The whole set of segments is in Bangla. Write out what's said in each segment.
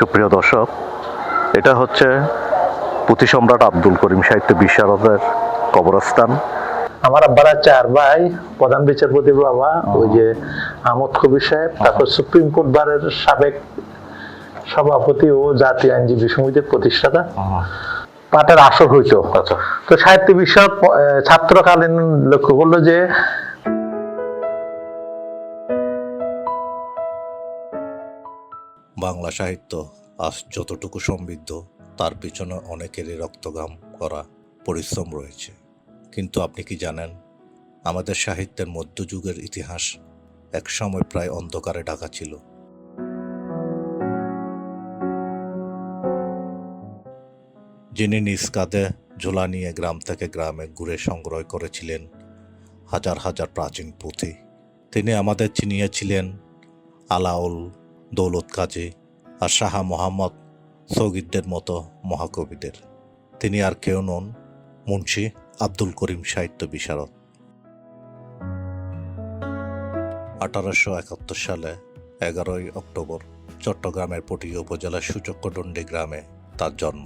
সুপ্রিয় দর্শক, এটা হচ্ছে পুঁথি সম্রাট আব্দুল করিম সাহিত্য বিশারদের কবরস্থান। আমার আব্বারা চার ভাই, প্রধান বিচারপতি বাবা, ওই যে আমোদ কবির সাহেব, তারপর সুপ্রিম কোর্ট বারের সাবেক সভাপতি ও জাতীয় আইনজীবী সমিতির প্রতিষ্ঠাতা। পাটের আসর হইতো। তো সাহিত্য বিষয়ক ছাত্রকালীন লক্ষ্য করলো যে বাংলা সাহিত্য আজ যতটুকু সমৃদ্ধ তার পিছনে অনেকেরই রক্তঘাম করা পরিশ্রম রয়েছে। কিন্তু আপনি কি জানেন, আমাদের সাহিত্যের মধ্যযুগের ইতিহাস একসময় প্রায় অন্ধকারে ঢাকা ছিল। যিনি নিজ কাঁধে ঝোলা নিয়ে গ্রাম থেকে গ্রামে ঘুরে সংগ্রহ করেছিলেন হাজার হাজার প্রাচীন পুঁথি, তিনি আমাদের চিনিয়েছিলেন আলাউল দৌলত কাজী আর শাহ মোহাম্মদ সৌগিরদের মতো মহাকবিদের। তিনি আর কেউ নন, মুন্সি আব্দুল করিম সাহিত্য বিশারদ। 1871 সালে 11ই অক্টোবর চট্টগ্রামের পটিয়া উপজেলার সূচক্যডন্ডি গ্রামে তার জন্ম।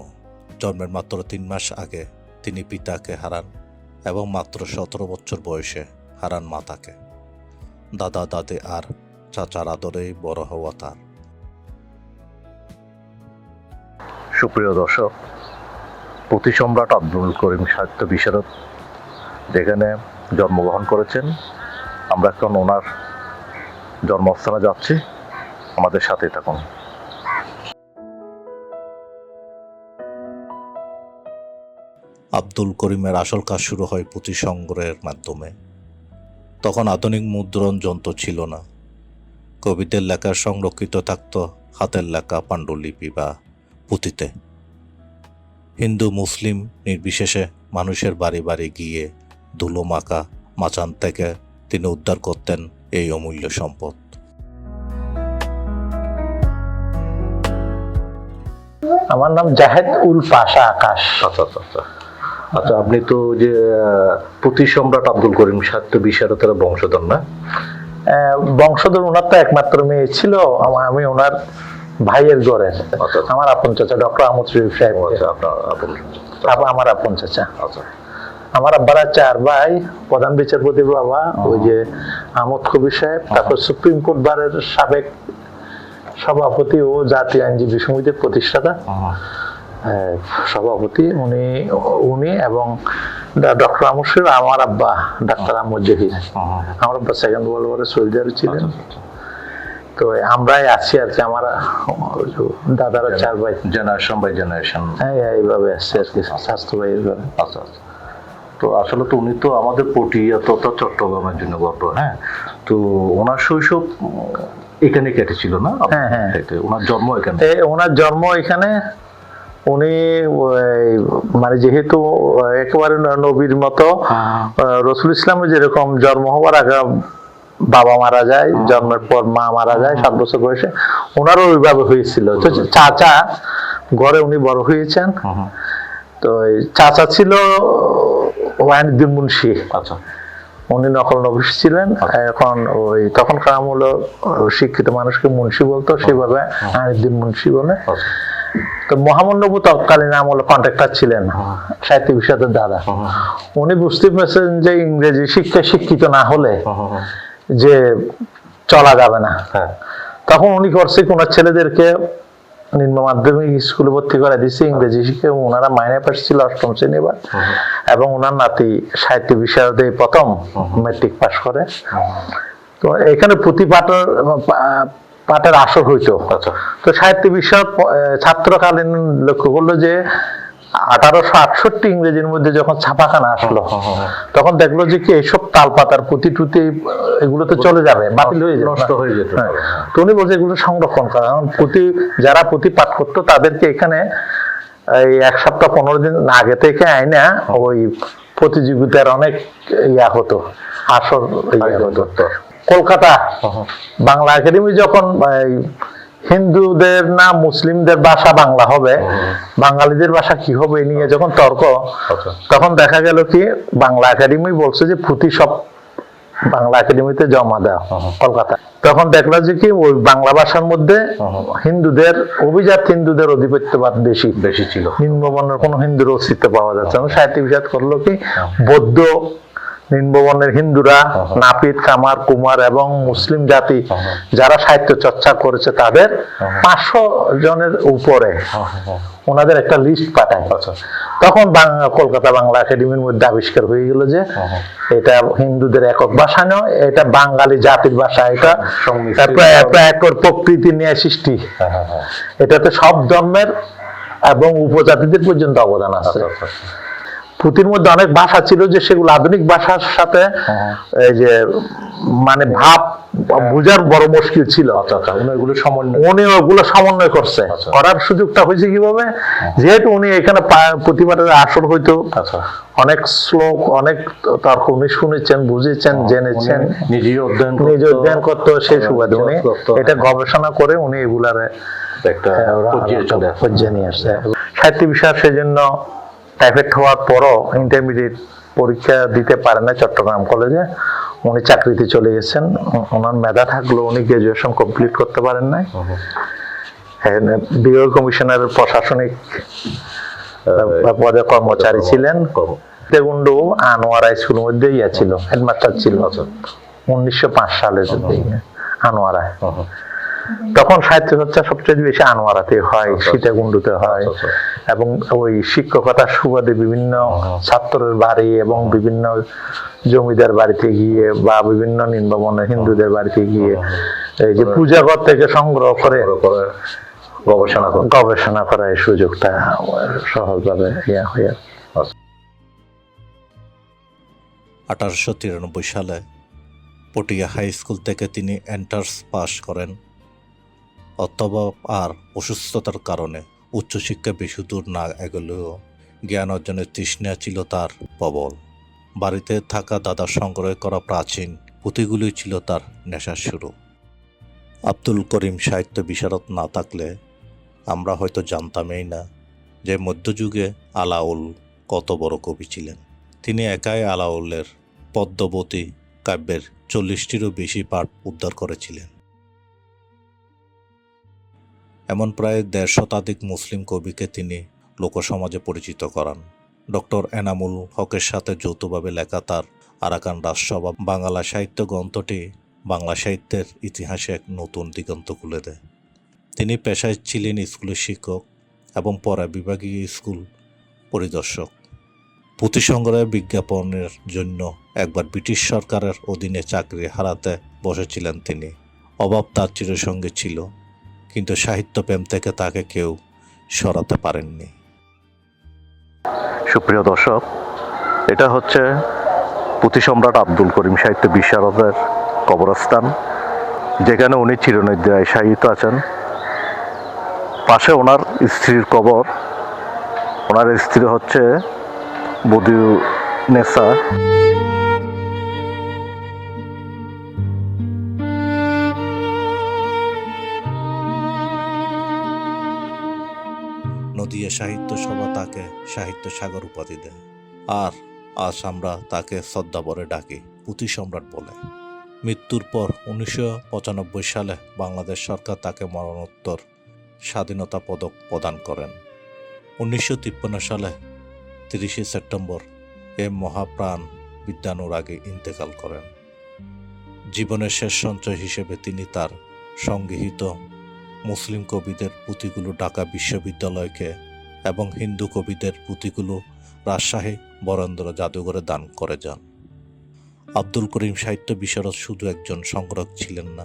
জন্মের মাত্র 3 মাস আগে তিনি পিতাকে হারান এবং মাত্র 17 বছর বয়সে হারান মাতাকে। দাদা দাদি আর চাচার আদরেই বড় হওয়া তার। সুপ্রিয় দর্শক, পুঁথি সম্রাট আব্দুল করিম সাহিত্য বিশারদ যেখানে জন্মগ্রহণ করেছেন, আমরা এখন ওনার জন্মস্থানে যাচ্ছি। আমাদের সাথে থাকুন। আব্দুল করিমের আসল কাজ শুরু হয় পুঁথি সংগ্রহের মাধ্যমে। তখন আধুনিক মুদ্রণ যন্ত্র ছিল না। কবিদের লেখা সংরক্ষিত থাকত হাতের লেখা পাণ্ডুলিপি বা পুঁথিতে। হিন্দু মুসলিম নির্বিশেষে মানুষের বাড়ি বাড়ি গিয়ে ধুলো মাখা মাচান থেকে তিনি উদ্ধার করতেন এই অমূল্য সম্পদ। আমার নাম জাহেদ উল পাশা আকাশ। আচ্ছা, আপনি তো যে পুঁথি সম্রাট আব্দুল করিম সাহিত্য বিশারদের বংশধর না? বংশধর ওনার তো একমাত্র মেয়ে ছিল, আমি ওনার ভাইয়ের ঘরে। আমার আপন চাচা ডক্টর আহমদ শরীফ সাহেব আমার আপন চাচা। আমার আব্বারা চার ভাই, প্রধান বিচারপতি বাবা, ওই যে আমোদ কবির সাহেব, তারপর সুপ্রিম কোর্ট বারের সাবেক সভাপতি ও জাতীয় আইনজীবী সমিতির প্রতিষ্ঠাতা সভাপতি উনি এবং ডক্টর আহমদ শরীফ। আমার আব্বা ডাক্তার আহমদ জহির। আমার আব্বা সেকেন্ড ওয়ার্ল্ড ওয়ারে সোলজার ছিলেন। তো আমরাই আছি আর কি, আমার দাদারা চার ভাই, জেনারেশন বাই জেনারেশন এইভাবে আসছে আর কি, স্বাস্থ্য ভাইয়ের ঘরে। আচ্ছা, তো আসলে তো উনি তো আমাদের পটিয়া তথা চট্টগ্রামের জন্য গর্ব। হ্যাঁ, তো ওনার শৈশব এখানে কেটেছিল না? হ্যাঁ, ওনার জন্ম এখানে। ওনার জন্ম এখানে। উনি মানে যেহেতু একেবারে নবীর মতো, রসুল ইসলামের যেরকম জন্ম হওয়ার আগে বাবা মারা যায়, জন্মের পর মা মারা যায় 7 বছর বয়সে, ওনারও ওইভাবে হয়েছিল। তো চাচা ঘরে উনি বড় হয়েছেন। তো চাচা ছিল ওয়াহিদুদ্দিন মুন্সি। আচ্ছা, উনি নকল নবিশ ছিলেন। এখন ওই তখনকার আমলে শিক্ষিত মানুষকে মুন্সি বলতো, সেভাবে ওয়াহিদুদ্দিন মুন্সি বলে। তো মোহাম্মদ নবী তৎকালীন আমলে কন্ট্রাক্টর ছিলেন সাহিত্য বিশারদের দাদা। উনি বুঝতে পেরেছেন যে ইংরেজি শিক্ষায় শিক্ষিত না হলে যে চলা যাবে না। তখন উনি করছে কোন ছেলেদেরকে নিম্ন মাধ্যমিক স্কুলে ভর্তি করে দিচ্ছে ইংরেজি শিক্ষা। ওনারা মাইনে পাস ছিল 8ম শ্রেণী এবার, এবং ওনার নাতি সাহিত্য বিশারদে প্রথম ম্যাট্রিক পাস করে। তো এখানে পুঁথি পাটের আসর হইতো। তো সাহিত্য বিষয়ক ছাত্রকালীন লক্ষ্য করলো যে 1868 ইংরেজির মধ্যে যখন ছাপাখানা আসলো, তখন দেখলো যে কি এইসব তালপাতার পুঁথি টুতি এগুলো তো চলে যাবে, বাতিল হয়ে যাবে, নষ্ট হয়ে যেত। তো উনি বলছে এগুলো সংরক্ষণ করা। পুঁথি যারা পুঁথি পাঠ করতো তাদেরকে এখানে এই 1 সপ্তাহ 15 দিন আগে থেকে আইনা ওই প্রতিযোগিতার অনেক হতো, আসর হতো। কলকাতা বাংলা একাডেমি যখন হিন্দুদের না মুসলিমদের ভাষা বাংলা হবে, বাঙালিদের ভাষা কি হবে নিয়ে যখন তর্ক, তখন দেখা গেল কি বাংলা একাডেমি বলছে যে পুঁথি সব বাংলা একাডেমিতে জমা দেওয়া কলকাতা। তখন দেখলো যে কি ওই বাংলা ভাষার মধ্যে হিন্দুদের অভিজাত হিন্দুদের আধিপত্যবাদ বেশি ছিল, নিম্নবর্ণের কোনো হিন্দুর অস্তিত্ব পাওয়া যাচ্ছে না। সাহিত্য বিষাদ করলো কি বৌদ্ধ নিম্নবর্ণের হিন্দুরা, নাপিত, কামার, কুমার এবং মুসলিম জাতি যারা সাহিত্য চর্চা করেছে তাদের 500 জনের উপরে ওনাদের একটা লিস্ট পাঠায়। তখন কলকাতা বাংলা একাডেমির মধ্যে আবিষ্কার হয়ে গেল যে এটা হিন্দুদের একক ভাষা নয়, এটা বাঙালি জাতির ভাষা, এটা প্রকৃতি নিয়ে সৃষ্টি, এটাতে সব ধর্মের এবং উপজাতিদের পর্যন্ত অবদান আছে। পুঁথির মধ্যে অনেক ভাষা ছিল যে সেগুলো আধুনিক ভাষার সাথে এই যে মানে ভাব বোঝার বড় মুশকিল ছিল। উনি ওগুলো সমন্বয় করছে। করার সুযোগটা হয়েছে কিভাবে, যেহেতু উনি এখানে প্রতিবারের আসর হইতো, অনেক শ্লোক অনেক তর্ক উনি শুনেছেন, বুঝেছেন, জেনেছেন, নিজে অধ্যয়ন করতো। সেই সুবাদে উনি এটা গবেষণা করে উনি এগুলার একটা পর্যায়ে নিয়ে আসছে। সাহিত্য বিষয় সেজন্য টাইফয়েড হওয়ার পরও ইন্টারমিডিয়েট পরীক্ষা দিতে পারেন না চট্টগ্রাম কলেজে, উনি চাকরিতে চলে গেছেন। ওনার মেধা থাকলেও উনি গ্রাজুয়েশন কমপ্লিট করতে পারেন নাই। বিভাগীয় কমিশনারের প্রশাসনিক পদে কর্মচারী ছিলেন। দেগুন্ডু আনোয়ারা স্কুলের মধ্যে ছিল, হেডমাস্টার ছিল 1905 সালে আনোয়ারায়। তখন সাহিত্য চর্চা সবচেয়ে বেশি আনোয়ারাতে হয়, সীতাকুণ্ডুতে হয়, এবং ওই শিক্ষকতার সুবাদে বিভিন্ন ছাত্রের বাড়ি এবং বিভিন্ন জমিদার বাড়িতে গিয়ে বা বিভিন্ন নিম্নবর্ণের হিন্দুদের বাড়িতে গিয়ে এই যে পূজাঘর থেকে সংগ্রহ করে গবেষণা করা এই সুযোগটা সহজভাবে হয়ে। 1893 সালে পটিয়া হাই স্কুল থেকে তিনি এন্টার্স পাশ করেন। অথবা আর অসুস্থতার কারণে উচ্চশিক্ষা বেশি দূর না এগোলেও জ্ঞান অর্জনের তৃষ্ণা ছিল তার প্রবল। বাড়িতে থাকা দাদা সংগ্রহ করা প্রাচীন পুঁথিগুলোই ছিল তার নেশার শুরু। আব্দুল করিম সাহিত্য বিশারদ না থাকলে আমরা হয়তো জানতামই না যে মধ্যযুগে আলাউল কত বড় কবি ছিলেন। তিনি একাই আলাউলের পদ্মবতী কাব্যের 40টিরও বেশি পাঠ উদ্ধার করেছিলেন। এমন প্রায় 1.5 শতাধিক মুসলিম কবিকে তিনি লোকসমাজে পরিচিত করান। ডক্টর এনামুল হকের সাথে যৌথভাবে লেখা তার আরাকান রাজসভা বাংলা সাহিত্য গ্রন্থটি বাংলা সাহিত্যের ইতিহাসে এক নতুন দিগন্ত খুলে দেয়। তিনি পেশায় ছিলেন স্কুলের শিক্ষক এবং পরে বিভাগীয় স্কুল পরিদর্শক। পুঁথি সংগ্রহের বিজ্ঞাপনের জন্য একবার ব্রিটিশ সরকারের অধীনে চাকরি হারাতে বসেছিলেন তিনি। অভাব তার চিরসঙ্গী ছিল, কিন্তু সাহিত্যপ্রেম থেকে তাকে কেউ সরাতে পারেননি। সুপ্রিয় দর্শক, এটা হচ্ছে পুঁথি সম্রাট আব্দুল করিম সাহিত্য বিশারদের কবরস্থান, যেখানে উনি চিরনিদ্রায় শায়িত আছেন। পাশে ওনার স্ত্রীর কবর। ওনার স্ত্রী হচ্ছে বদিউন্নেসা। নদিয়া সাহিত্য সভা তাকে সাহিত্য সাগর উপাধি দেয়, আর আজ আমরা তাকে শ্রদ্ধাভরে ডাকি পুঁথি সম্রাট বলে। মৃত্যুর পর 1995 সালে বাংলাদেশ সরকার তাকে মরণোত্তর স্বাধীনতা পদক প্রদান করেন। 1953 সালে 30 সেপ্টেম্বর এ মহাপ্রাণ বিদ্যানুরাগে ইন্তেকাল করেন। জীবনের শেষ সঞ্চয় হিসেবে তিনি তার সংগৃহীত মুসলিম কবিদের পুঁথিগুলো ঢাকা বিশ্ববিদ্যালয়কে এবং হিন্দু কবিদের পুঁথিগুলো রাজশাহী বরেন্দ্র জাদুঘরে দান করে যান। আব্দুল করিম সাহিত্য বিশারদ শুধু একজন সংগ্রাহক ছিলেন না,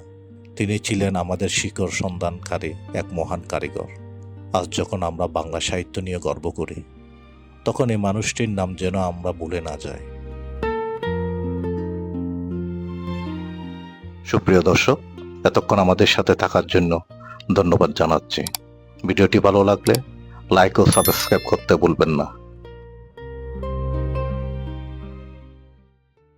তিনি ছিলেন আমাদের শিকড় সন্ধানকারী এক মহান কারিগর। আজ যখন আমরা বাংলা সাহিত্য নিয়ে গর্ব করি, তখন এই মানুষটির নাম যেন আমরা ভুলে না যাই। সুপ্রিয় দর্শক, এতক্ষণ আমাদের সাথে থাকার জন্য ধন্যবাদ জানাচ্ছি। ভিডিওটি ভালো লাগলে লাইক ও সাবস্ক্রাইব করতে ভুলবেন না।